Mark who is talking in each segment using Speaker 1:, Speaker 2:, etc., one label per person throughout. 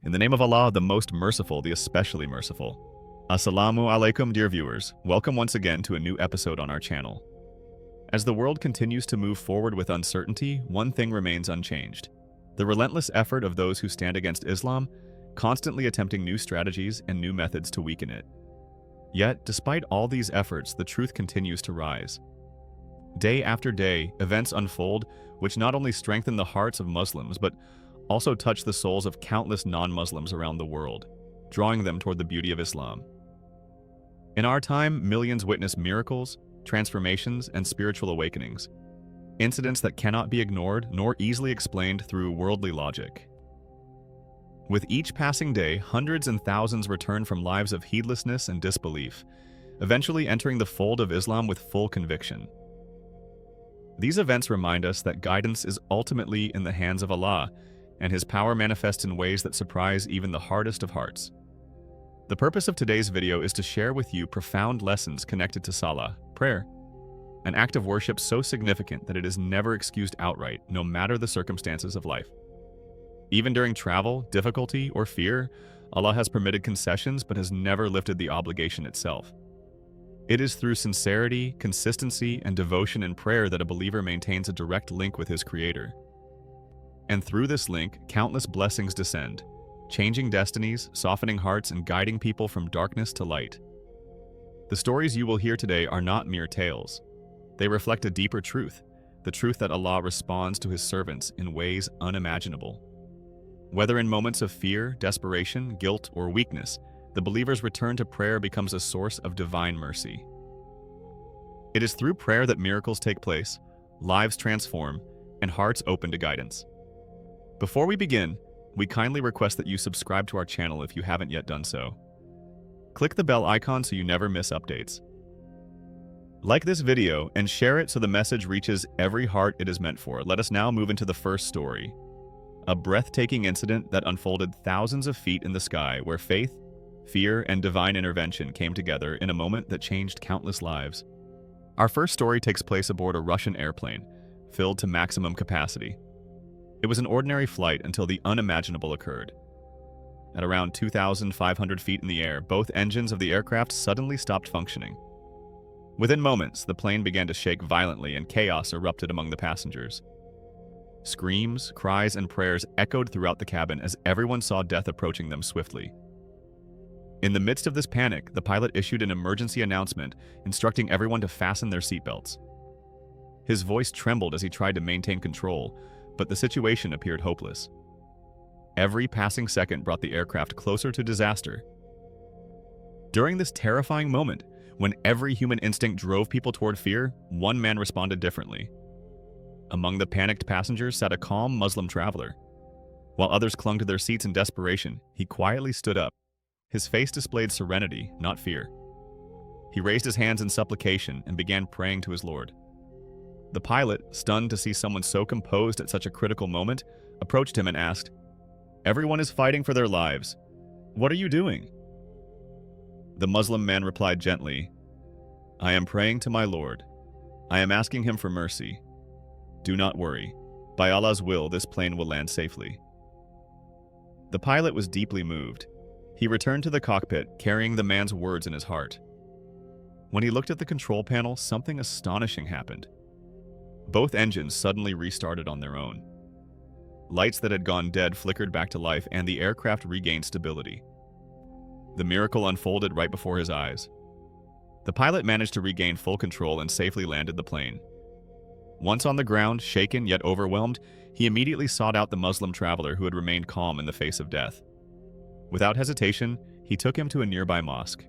Speaker 1: In the name of Allah, the most merciful, the especially merciful. Assalamu alaikum, dear viewers. Welcome once again to a new episode on our channel. As the world continues to move forward with uncertainty, one thing remains unchanged: the relentless effort of those who stand against Islam, constantly attempting new strategies and new methods to weaken it. Yet, despite all these efforts, the truth continues to rise. Day after day, events unfold which not only strengthen the hearts of Muslims, but also touch the souls of countless non-Muslims around the world, drawing them toward the beauty of Islam. In our time, millions witness miracles, transformations, and spiritual awakenings, incidents that cannot be ignored nor easily explained through worldly logic. With each passing day, hundreds and thousands return from lives of heedlessness and disbelief, eventually entering the fold of Islam with full conviction. These events remind us that guidance is ultimately in the hands of Allah, and His power manifests in ways that surprise even the hardest of hearts. The purpose of today's video is to share with you profound lessons connected to Salah, prayer, an act of worship so significant that it is never excused outright, no matter the circumstances of life. Even during travel, difficulty, or fear, Allah has permitted concessions but has never lifted the obligation itself. It is through sincerity, consistency, and devotion in prayer that a believer maintains a direct link with his Creator. And through this link, countless blessings descend, changing destinies, softening hearts, and guiding people from darkness to light. The stories you will hear today are not mere tales. They reflect a deeper truth, the truth that Allah responds to His servants in ways unimaginable. Whether in moments of fear, desperation, guilt, or weakness, the believer's return to prayer becomes a source of divine mercy. It is through prayer that miracles take place, lives transform, and hearts open to guidance. Before we begin, we kindly request that you subscribe to our channel if you haven't yet done so. Click the bell icon so you never miss updates. Like this video and share it so the message reaches every heart it is meant for. Let us now move into the first story. A breathtaking incident that unfolded thousands of feet in the sky where faith, fear, and divine intervention came together in a moment that changed countless lives. Our first story takes place aboard a Russian airplane, filled to maximum capacity. It was an ordinary flight until the unimaginable occurred. At around 2,500 feet in the air, both engines of the aircraft suddenly stopped functioning. Within moments, the plane began to shake violently and chaos erupted among the passengers. Screams, cries, and prayers echoed throughout the cabin as everyone saw death approaching them swiftly. In the midst of this panic, the pilot issued an emergency announcement instructing everyone to fasten their seatbelts. His voice trembled as he tried to maintain control, but the situation appeared hopeless. Every passing second brought the aircraft closer to disaster. During this terrifying moment, when every human instinct drove people toward fear, one man responded differently. Among the panicked passengers sat a calm Muslim traveler. While others clung to their seats in desperation, he quietly stood up. His face displayed serenity, not fear. He raised his hands in supplication and began praying to his Lord. The pilot, stunned to see someone so composed at such a critical moment, approached him and asked, "Everyone is fighting for their lives. What are you doing?" The Muslim man replied gently, "I am praying to my Lord. I am asking Him for mercy. Do not worry. By Allah's will, this plane will land safely." The pilot was deeply moved. He returned to the cockpit, carrying the man's words in his heart. When he looked at the control panel, something astonishing happened. Both engines suddenly restarted on their own. Lights that had gone dead flickered back to life, and the aircraft regained stability. The miracle unfolded right before his eyes. The pilot managed to regain full control and safely landed the plane. Once on the ground, shaken yet overwhelmed, he immediately sought out the Muslim traveler who had remained calm in the face of death. Without hesitation, he took him to a nearby mosque.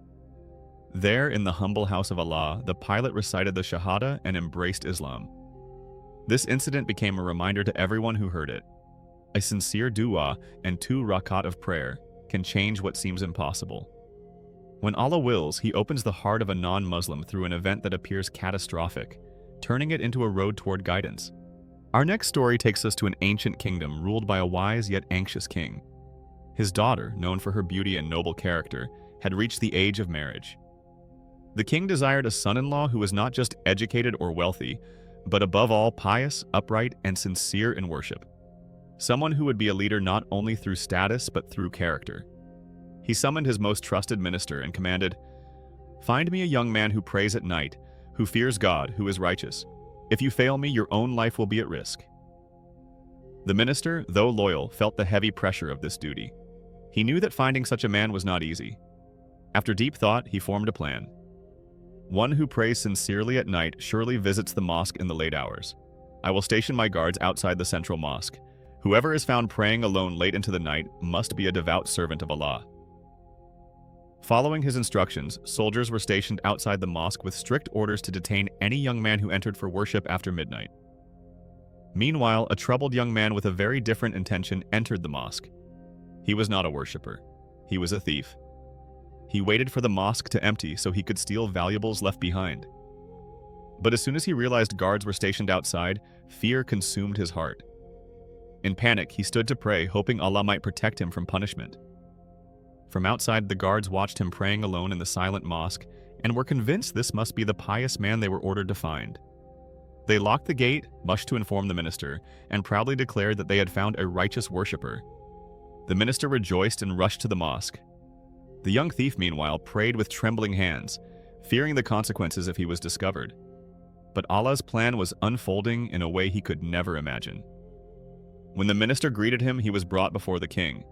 Speaker 1: There, in the humble house of Allah, the pilot recited the Shahada and embraced Islam. This incident became a reminder to everyone who heard it. A sincere dua and 2 rakat of prayer can change what seems impossible. When Allah wills, He opens the heart of a non-Muslim through an event that appears catastrophic, turning it into a road toward guidance. Our next story takes us to an ancient kingdom ruled by a wise yet anxious king. His daughter, known for her beauty and noble character, had reached the age of marriage. The king desired a son-in-law who was not just educated or wealthy, but above all pious, upright, and sincere in worship. someone who would be a leader not only through status but through character. He summoned his most trusted minister and commanded, "Find me a young man who prays at night, who fears God, who is righteous. If you fail me, your own life will be at risk." The minister, though loyal, felt the heavy pressure of this duty. He knew that finding such a man was not easy. After deep thought, he formed a plan. One who prays sincerely at night surely visits the mosque in the late hours. I will station my guards outside the central mosque. Whoever is found praying alone late into the night must be a devout servant of Allah. Following his instructions, soldiers were stationed outside the mosque with strict orders to detain any young man who entered for worship after midnight. Meanwhile, a troubled young man with a very different intention entered the mosque. He was not a worshipper. He was a thief. He waited for the mosque to empty so he could steal valuables left behind. But as soon as he realized guards were stationed outside, fear consumed his heart. In panic, he stood to pray, hoping Allah might protect him from punishment. From outside, the guards watched him praying alone in the silent mosque and were convinced this must be the pious man they were ordered to find. They locked the gate, rushed to inform the minister, and proudly declared that they had found a righteous worshipper. The minister rejoiced and rushed to the mosque. The young thief, meanwhile, prayed with trembling hands, fearing the consequences if he was discovered. But Allah's plan was unfolding in a way he could never imagine. When the minister greeted him, he was brought before the king.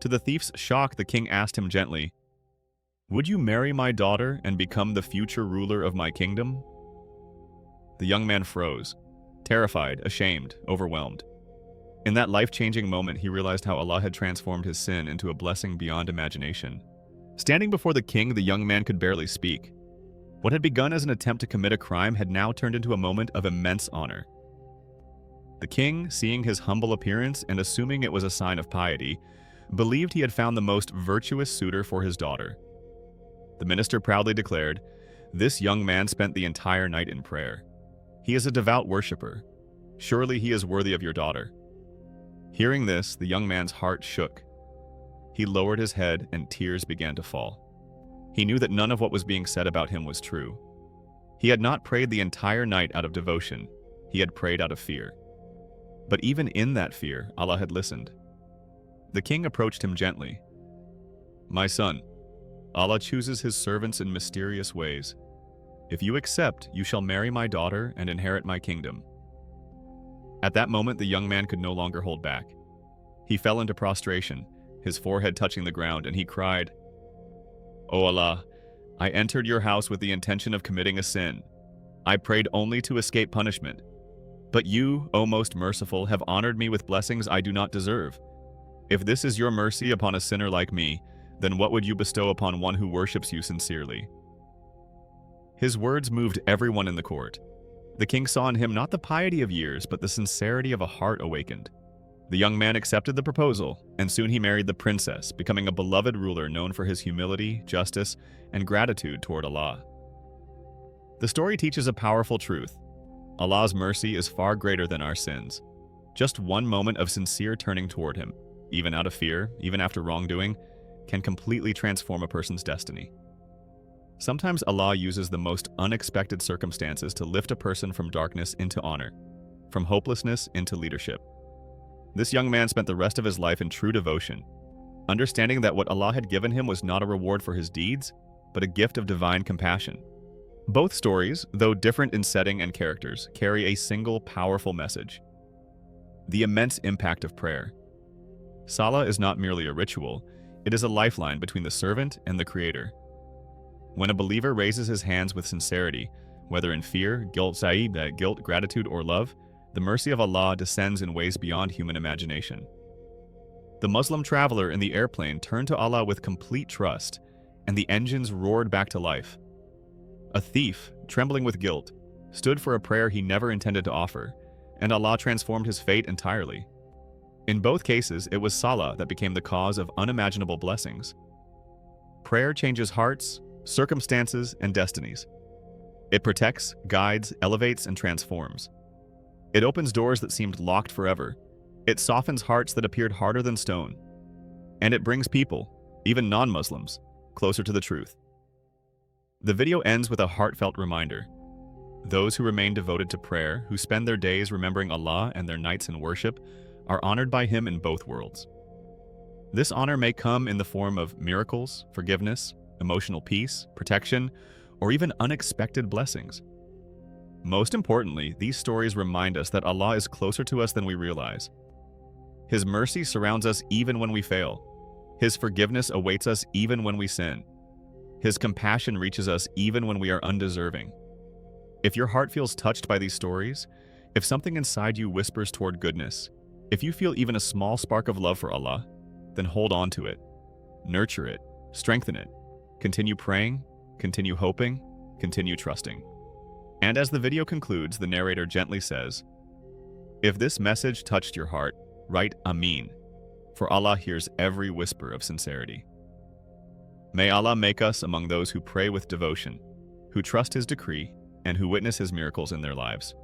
Speaker 1: To the thief's shock, the king asked him gently, "Would you marry my daughter and become the future ruler of my kingdom?" The young man froze, terrified, ashamed, overwhelmed. In that life-changing moment, he realized how Allah had transformed his sin into a blessing beyond imagination. Standing before the king, the young man could barely speak. What had begun as an attempt to commit a crime had now turned into a moment of immense honor. The king, seeing his humble appearance and assuming it was a sign of piety, believed he had found the most virtuous suitor for his daughter. The minister proudly declared, "This young man spent the entire night in prayer. He is a devout worshipper. Surely he is worthy of your daughter." Hearing this, the young man's heart shook. He lowered his head and tears began to fall. He knew that none of what was being said about him was true. He had not prayed the entire night out of devotion. He had prayed out of fear. But even in that fear, Allah had listened. The king approached him gently. "My son, Allah chooses his servants in mysterious ways. If you accept, you shall marry my daughter and inherit my kingdom." At that moment, the young man could no longer hold back. He fell into prostration, his forehead touching the ground, and he cried, "O Allah, I entered your house with the intention of committing a sin. I prayed only to escape punishment. But you, O most merciful, have honored me with blessings I do not deserve. If this is your mercy upon a sinner like me, then what would you bestow upon one who worships you sincerely?" His words moved everyone in the court. The king saw in him not the piety of years, but the sincerity of a heart awakened. The young man accepted the proposal, and soon he married the princess, becoming a beloved ruler known for his humility, justice, and gratitude toward Allah. The story teaches a powerful truth. Allah's mercy is far greater than our sins. Just one moment of sincere turning toward him, even out of fear, even after wrongdoing, can completely transform a person's destiny. Sometimes Allah uses the most unexpected circumstances to lift a person from darkness into honor, from hopelessness into leadership. This young man spent the rest of his life in true devotion, understanding that what Allah had given him was not a reward for his deeds, but a gift of divine compassion. Both stories, though different in setting and characters, carry a single powerful message: the immense impact of prayer. Salah is not merely a ritual, it is a lifeline between the servant and the Creator. When a believer raises his hands with sincerity, whether in fear, guilt, gratitude, or love, the mercy of Allah descends in ways beyond human imagination. The Muslim traveler in the airplane turned to Allah with complete trust, and the engines roared back to life. A thief, trembling with guilt, stood for a prayer he never intended to offer, and Allah transformed his fate entirely. In both cases, it was Salah that became the cause of unimaginable blessings. Prayer changes hearts, circumstances, and destinies. It protects, guides, elevates, and transforms. It opens doors that seemed locked forever. It softens hearts that appeared harder than stone. And it brings people, even non-Muslims, closer to the truth. The video ends with a heartfelt reminder. Those who remain devoted to prayer, who spend their days remembering Allah and their nights in worship, are honored by Him in both worlds. This honor may come in the form of miracles, forgiveness, emotional peace, protection, or even unexpected blessings. Most importantly, these stories remind us that Allah is closer to us than we realize. His mercy surrounds us even when we fail. His forgiveness awaits us even when we sin. His compassion reaches us even when we are undeserving. If your heart feels touched by these stories, if something inside you whispers toward goodness, if you feel even a small spark of love for Allah, then hold on to it. Nurture it. Strengthen it. Continue praying, continue hoping, continue trusting. And as the video concludes, the narrator gently says, "If this message touched your heart, write Ameen, for Allah hears every whisper of sincerity." May Allah make us among those who pray with devotion, who trust His decree, and who witness His miracles in their lives.